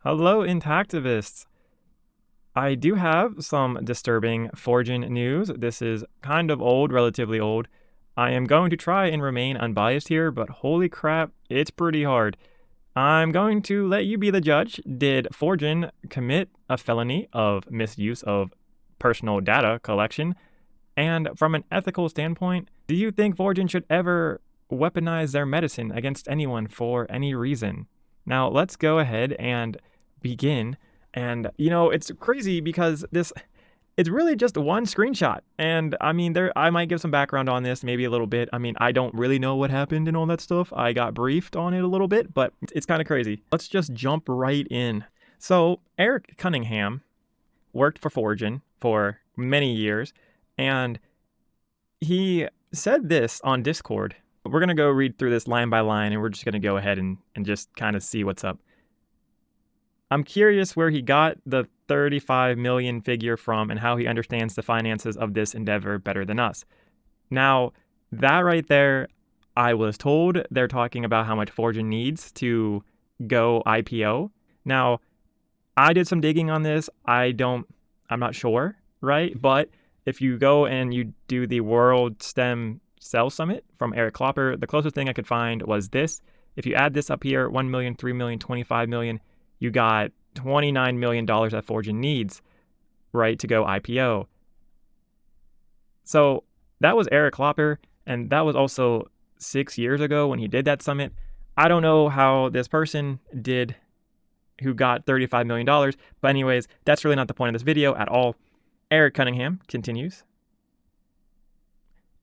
Hello, Intactivists. I do have some disturbing Foregen news. This is kind of old, relatively old. I am going to try and remain unbiased here, but holy crap, it's pretty hard. I'm going to let you be the judge. Did Foregen commit a felony of misuse of personal data collection? And from an ethical standpoint, do you think Foregen should ever weaponize their medicine against anyone for any reason? Now, let's go ahead and begin. And it's crazy because it's really just one screenshot. And I mean, I might give some background on this, maybe a little bit. I mean, I don't really know what happened and all that stuff. I got briefed on it a little bit, but it's kind of crazy. Let's just jump right in. So Eric Cunningham worked for Foregen for many years, and he said this on Discord. We're going to go read through this line by line, and we're just going to go ahead and just kind of see what's up. I'm curious where he got the 35 million figure from and how he understands the finances of this endeavor better than us. Now, that right there, I was told they're talking about how much Foregen needs to go IPO. Now, I did some digging on this. I'm not sure, right? But if you go and you do the World STEM Cell Summit from Eric Clopper, the closest thing I could find was this. If you add this up here, 1 million, 3 million, 25 million, you got $29 million that Foregen needs, right, to go IPO. So that was Eric Clopper, and that was also 6 years ago when he did that summit. I don't know how this person did who got $35 million, but anyways, that's really not the point of this video at all. Eric Cunningham continues.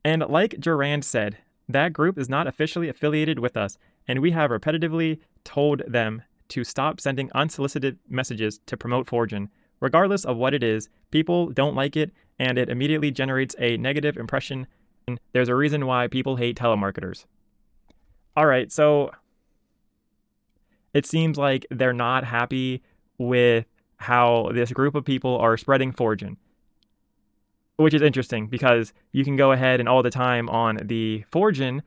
And like Durand said, that group is not officially affiliated with us, and we have repetitively told them to stop sending unsolicited messages to promote Foregen. Regardless of what it is, people don't like it, and it immediately generates a negative impression. There's a reason why people hate telemarketers. All right, so it seems like they're not happy with how this group of people are spreading Foregen, which is interesting because you can go ahead and all the time on the Foregen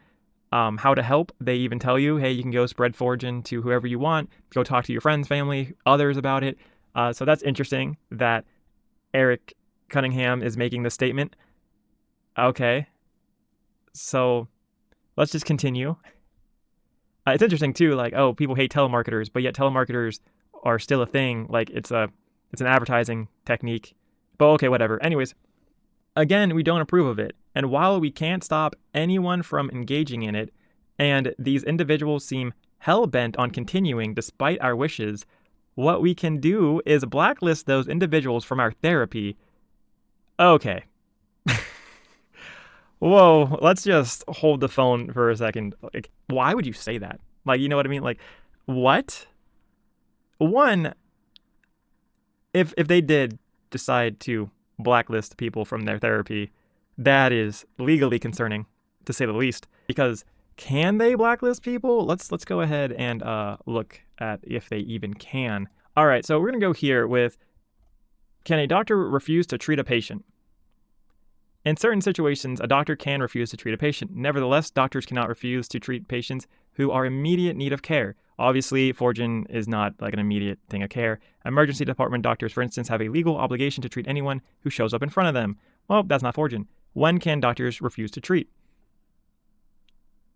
how to help. They even tell you, hey, you can go spread Foregen to whoever you want. Go talk to your friends, family, others about it. So that's interesting that Eric Cunningham is making this statement. Okay, so let's just continue. It's interesting too, like, oh, people hate telemarketers, but yet telemarketers are still a thing. Like it's an advertising technique. But okay, whatever. Anyways, again, we don't approve of it. And while we can't stop anyone from engaging in it, and these individuals seem hell-bent on continuing despite our wishes, what we can do is blacklist those individuals from our therapy. Okay. Whoa, let's just hold the phone for a second. Like, why would you say that? Like, you know what I mean? Like, what? One, if they did decide to blacklist people from their therapy, that is legally concerning, to say the least. Because can they blacklist people? Let's go ahead and look at if they even can. All right, so we're gonna go here with, can a doctor refuse to treat a patient? In certain situations, a doctor can refuse to treat a patient. Nevertheless, doctors cannot refuse to treat patients who are in immediate need of care. Obviously, Foregen is not like an immediate thing of care. Emergency department doctors, for instance, have a legal obligation to treat anyone who shows up in front of them. Well, that's not Foregen. When can doctors refuse to treat?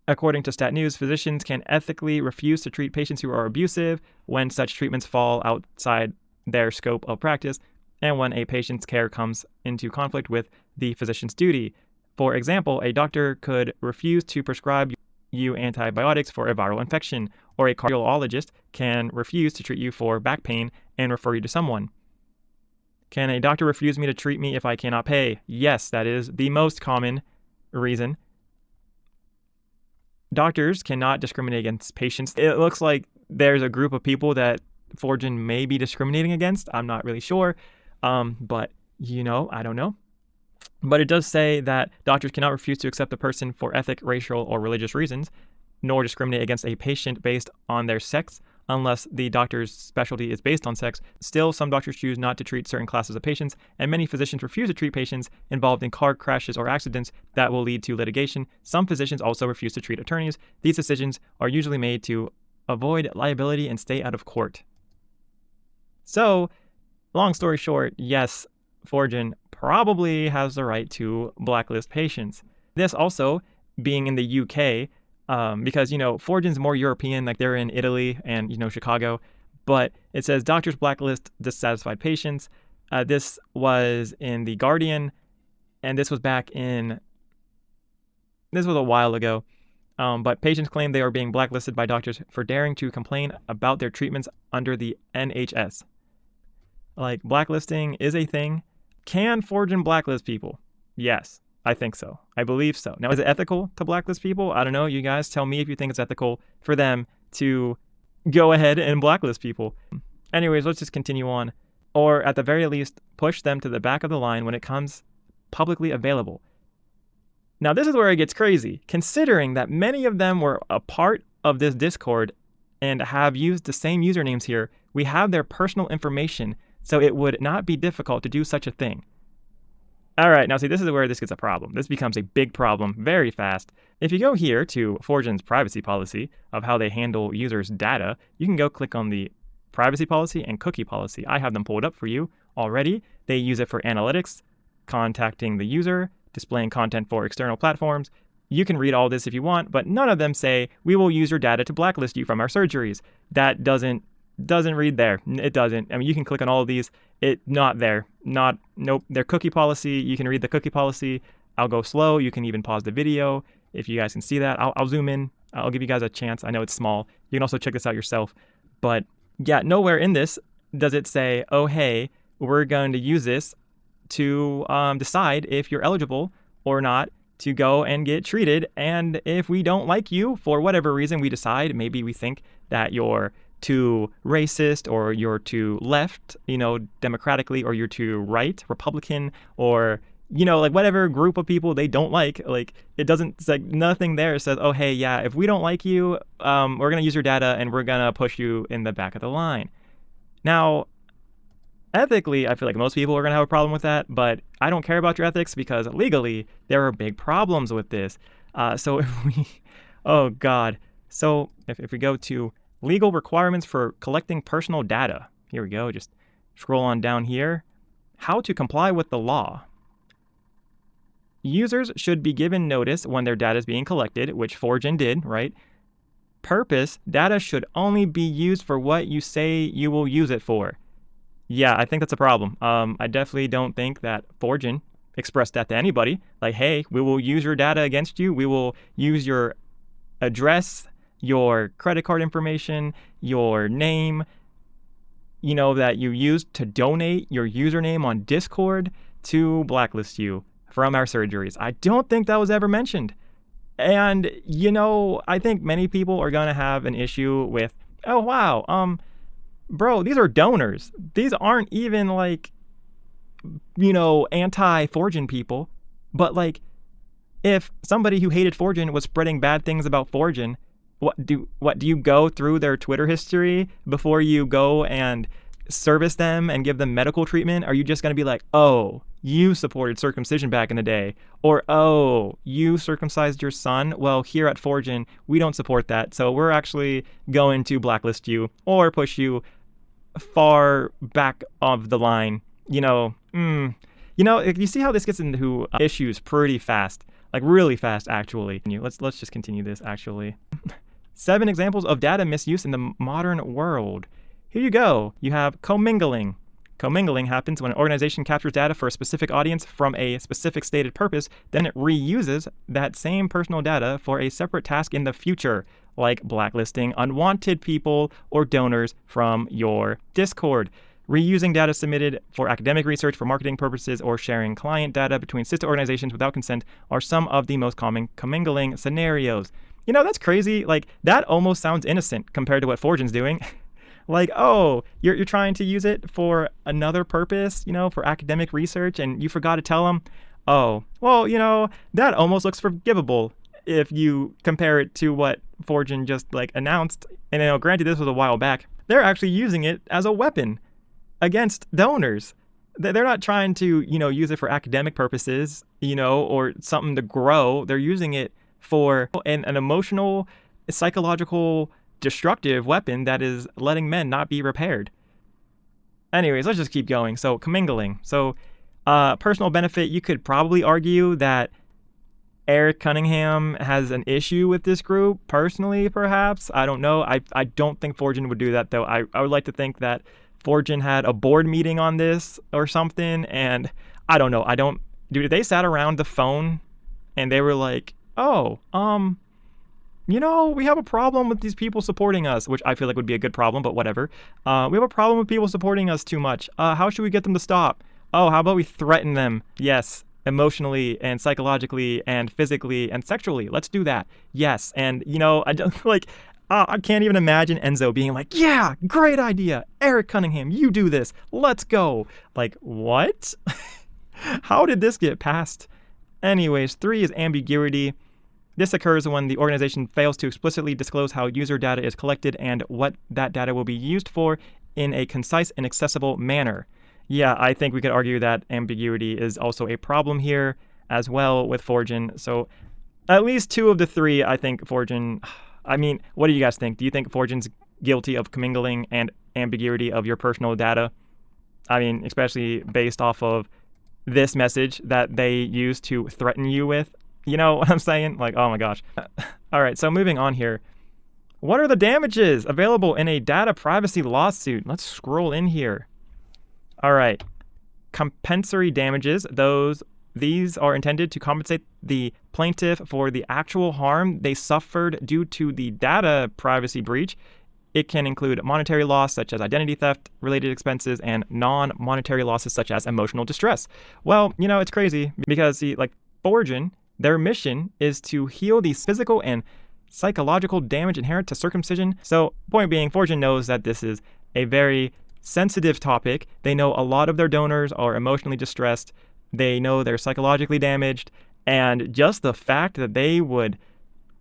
According to Stat News, physicians can ethically refuse to treat patients who are abusive when such treatments fall outside their scope of practice and when a patient's care comes into conflict with the physician's duty. For example, a doctor could refuse to prescribe you antibiotics for a viral infection, or a cardiologist can refuse to treat you for back pain and refer you to someone. Can a doctor refuse me to treat me if I cannot pay? Yes, that is the most common reason. Doctors cannot discriminate against patients. It looks like there's a group of people that Foregen may be discriminating against. I'm not really sure, but I don't know. But it does say that doctors cannot refuse to accept a person for ethic, racial, or religious reasons, nor discriminate against a patient based on their sex, unless the doctor's specialty is based on sex. Still, some doctors choose not to treat certain classes of patients, and many physicians refuse to treat patients involved in car crashes or accidents that will lead to litigation. Some physicians also refuse to treat attorneys. These decisions are usually made to avoid liability and stay out of court. So, long story short, yes, Foregen probably has the right to blacklist patients. This also being in the UK, because, Foregen's more European, like they're in Italy and, Chicago, but it says doctors blacklist dissatisfied patients. This was in The Guardian, and this was a while ago. But patients claim they are being blacklisted by doctors for daring to complain about their treatments under the NHS. Like, blacklisting is a thing. Can Foregen blacklist people? Yes, I think so. I believe so. Now, is it ethical to blacklist people? I don't know. You guys tell me if you think it's ethical for them to go ahead and blacklist people. Anyways, let's just continue on. Or at the very least, push them to the back of the line when it comes publicly available. Now, this is where it gets crazy, considering that many of them were a part of this Discord and have used the same usernames here. We have their personal information, so it would not be difficult to do such a thing. All right, now see, this is where this gets a problem. This becomes a big problem very fast. If you go here to Foregen's privacy policy of how they handle users' data, you can go click on the privacy policy and cookie policy. I have them pulled up for you already. They use it for analytics, contacting the user, displaying content for external platforms. You can read all this if you want, but none of them say, we will use your data to blacklist you from our surgeries. That doesn't read there. It doesn't. I mean, you can click on all of these. Not there. Nope. Their cookie policy, you can read the cookie policy. I'll go slow. You can even pause the video if you guys can see that. I'll zoom in. I'll give you guys a chance. I know it's small. You can also check this out yourself. But yeah, nowhere in this does it say, oh, hey, we're going to use this to decide if you're eligible or not to go and get treated. And if we don't like you for whatever reason, we decide, maybe we think that you're too racist or you're too left, democratically, or you're too right, Republican, or, like whatever group of people they don't like it doesn't, it's like nothing there says, oh, hey, yeah, if we don't like you, we're going to use your data and we're going to push you in the back of the line. Now, ethically, I feel like most people are going to have a problem with that, but I don't care about your ethics because legally, there are big problems with this. So if we go to legal requirements for collecting personal data, here we go, just scroll on down here. How to comply with the law. Users should be given notice when their data is being collected, which Foregen did, right? Purpose, data should only be used for what you say you will use it for. Yeah, I think that's a problem. I definitely don't think that Foregen expressed that to anybody. Like, hey, we will use your data against you. We will use your address, your credit card information, your name, that you used to donate your username on Discord to blacklist you from our surgeries. I don't think that was ever mentioned. And, I think many people are going to have an issue with, oh, wow, bro, these are donors. These aren't even anti-Foregen people. But if somebody who hated Foregen was spreading bad things about Foregen, what do you go through their Twitter history before you go and service them and give them medical treatment? Are you just going to be like, oh, you supported circumcision back in the day, or oh, you circumcised your son? Well, here at Foregen, we don't support that, so we're actually going to blacklist you or push you far back of the line. You see how this gets into issues pretty fast, really fast, actually. Let's just continue this, actually. 7 examples of data misuse in the modern world. Here you go. You have commingling. Commingling happens when an organization captures data for a specific audience from a specific stated purpose, then it reuses that same personal data for a separate task in the future, like blacklisting unwanted people or donors from your Discord. Reusing data submitted for academic research for marketing purposes or sharing client data between sister organizations without consent are some of the most common commingling scenarios. That's crazy. That almost sounds innocent compared to what Foregen's doing. Oh, you're trying to use it for another purpose, for academic research, and you forgot to tell them. Oh, well, that almost looks forgivable if you compare it to what Foregen just announced. And granted, this was a while back. They're actually using it as a weapon against donors. They're not trying to, use it for academic purposes, or something to grow. They're using it for an emotional, psychological, destructive weapon that is letting men not be repaired. Anyways, let's just keep going. So commingling. So personal benefit, you could probably argue that Eric Cunningham has an issue with this group personally, perhaps. I don't know. I don't think Foregen would do that, though. I would like to think that Foregen had a board meeting on this or something, and I don't know. Dude, they sat around the phone and they were like, oh, we have a problem with these people supporting us, which I feel like would be a good problem, but whatever. We have a problem with people supporting us too much. How should we get them to stop? Oh, how about we threaten them? Yes. Emotionally and psychologically and physically and sexually. Let's do that. Yes. And, I don't I can't even imagine Enzo being like, yeah, great idea. Eric Cunningham, you do this. Let's go. Like, what? How did this get passed? Anyways, 3 is ambiguity. This occurs when the organization fails to explicitly disclose how user data is collected and what that data will be used for in a concise and accessible manner. Yeah, I think we could argue that ambiguity is also a problem here as well with Foregen. So at least 2 of the 3, I think Foregen... I mean, what do you guys think? Do you think Foregen's guilty of commingling and ambiguity of your personal data? I mean, especially based off of this message that they use to threaten you with. You know what I'm saying? Like, oh my gosh. All right, so moving on here. What are the damages available in a data privacy lawsuit? Let's scroll in here. All right. Compensatory damages, these are intended to compensate the plaintiff for the actual harm they suffered due to the data privacy breach. It can include monetary loss, such as identity theft related expenses, and non-monetary losses, such as emotional distress. Well, it's crazy because, Foregen, their mission is to heal the physical and psychological damage inherent to circumcision. So, point being, Foregen knows that this is a very sensitive topic. They know a lot of their donors are emotionally distressed. They know they're psychologically damaged. And just the fact that they would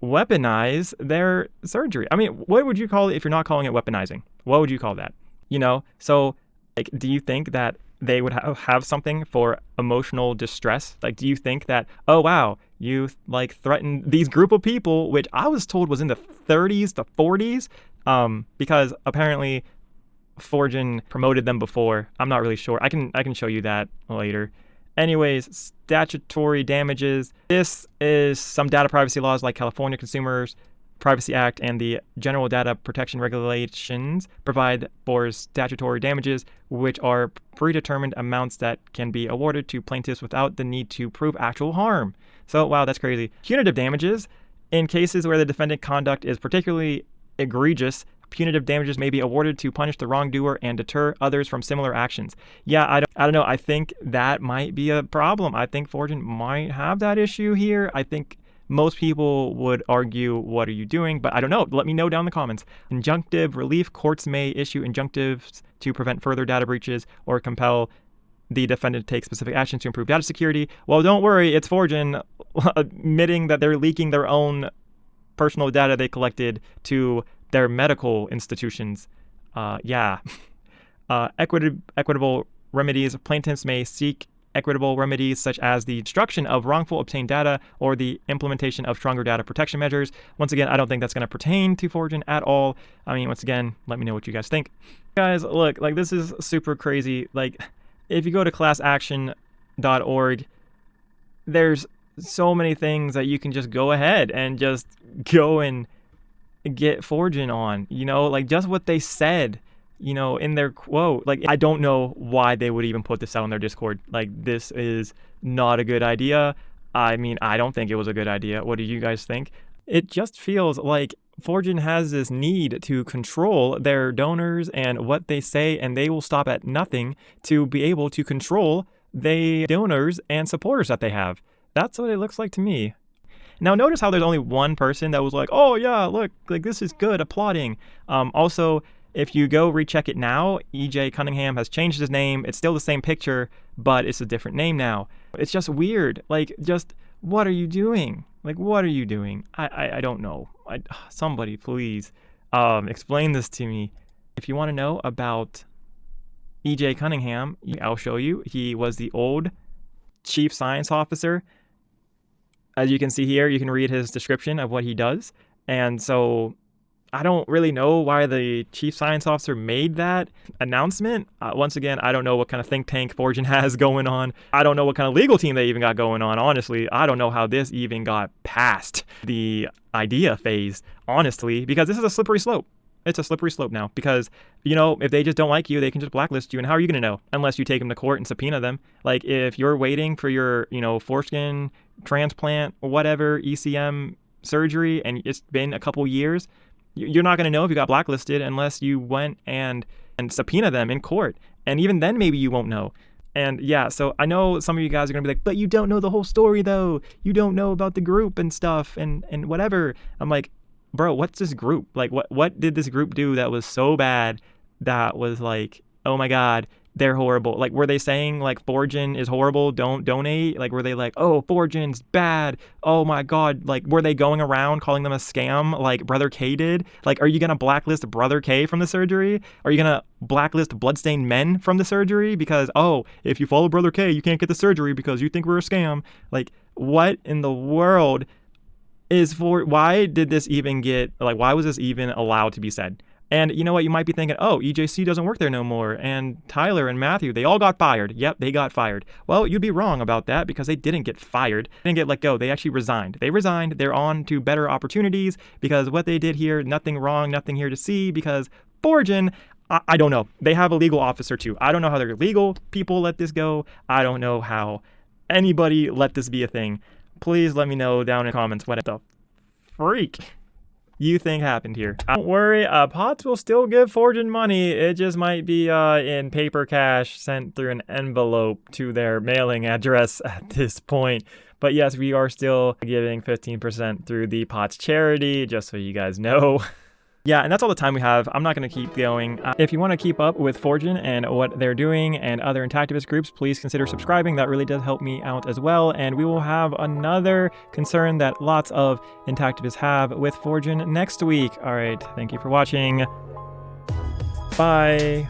weaponize their surgery. I mean, what would you call it if you're not calling it weaponizing? What would you call that? So do you think that they would have something for emotional distress? Do you think that, oh, wow, you threatened these group of people, which I was told was in the 30s to 40s, because apparently Foregen promoted them before. I'm not really sure. I can show you that later. Anyways, statutory damages. This is some data privacy laws like California Consumers Privacy Act and the General Data Protection Regulations provide for statutory damages, which are predetermined amounts that can be awarded to plaintiffs without the need to prove actual harm. So, wow, that's crazy. Punitive damages. In cases where the defendant conduct is particularly egregious, punitive damages may be awarded to punish the wrongdoer and deter others from similar actions. Yeah, I don't know. I think that might be a problem. I think Foregen might have that issue here. I think most people would argue, what are you doing? But I don't know. Let me know down in the comments. Injunctive relief. Courts may issue injunctives to prevent further data breaches or compel the defendant to take specific actions to improve data security. Well, don't worry. It's Foregen admitting that they're leaking their own personal data they collected to their medical institutions. Equitable remedies. Plaintiffs may seek equitable remedies such as the destruction of wrongful obtained data or the implementation of stronger data protection measures. Once again, I don't think that's going to pertain to Foregen at all. I mean, once again, let me know what you guys think. Guys, look, this is super crazy. If you go to classaction.org, there's so many things that you can just go ahead and just go and get Foregen on, just what they said, in their quote. I don't know why they would even put this out on their Discord. This is not a good idea. I mean, I don't think it was a good idea. What do you guys think? It just feels like Foregen has this need to control their donors and what they say, and they will stop at nothing to be able to control the donors and supporters that they have. That's what it looks like to me. Now, notice how there's only one person that was like, oh, yeah, look, this is good, applauding. Also, if you go recheck it now, EJ Cunningham has changed his name. It's still the same picture, but it's a different name now. It's just weird. What are you doing? What are you doing? I don't know. Somebody, please, explain this to me. If you want to know about EJ Cunningham, I'll show you. He was the old chief science officer. As you can see here, you can read his description of what he does. And so I don't really know why the chief science officer made that announcement. Once again, I don't know what kind of think tank Foregen has going on. I don't know what kind of legal team they even got going on. Honestly, I don't know how this even got past the idea phase, honestly, because this is a slippery slope. It's a slippery slope now because, if they just don't like you, they can just blacklist you. And how are you going to know unless you take them to court and subpoena them? Like if you're waiting for your, foreskin transplant or whatever, ECM surgery, and it's been a couple years, you're not going to know if you got blacklisted unless you went and subpoena them in court. And even then, maybe you won't know. And yeah, so I know some of you guys are going to be like, but you don't know the whole story though. You don't know about the group and stuff and whatever. I'm like, bro, what's this group? Like, what did this group do that was so bad that was like, oh my God, they're horrible? Like, were they saying like Foregen is horrible, don't donate? Like, were they like, oh, Foregen's bad, oh my God? Like, were they going around calling them a scam like Brother K did? Like, are you gonna blacklist Brother K from the surgery? Are you gonna blacklist bloodstained men from the surgery because, oh, if you follow Brother K, you can't get the surgery because you think we're a scam? Like, what in the world why did this even why was this even allowed to be said? And you know what, you might be thinking, oh, EJC doesn't work there no more, and Tyler and Matthew, they all got fired. Yep, they got fired. Well, you'd be wrong about that because they didn't get fired. They didn't get let go. They actually resigned. They resigned. They're on to better opportunities because what they did here, nothing wrong, nothing here to see, because Foregen, I don't know. They have a legal officer too. I don't know how their legal people let this go. I don't know how anybody let this be a thing. Please let me know down in the comments what the freak you think happened here. Don't worry, POTS will still give Foregen money. It just might be in paper cash sent through an envelope to their mailing address at this point. But yes, we are still giving 15% through the POTS charity, just so you guys know. Yeah, and that's all the time we have. I'm not going to keep going. If you want to keep up with Foregen and what they're doing and other intactivist groups, please consider subscribing. That really does help me out as well. And we will have another concern that lots of intactivists have with Foregen next week. All right, thank you for watching. Bye.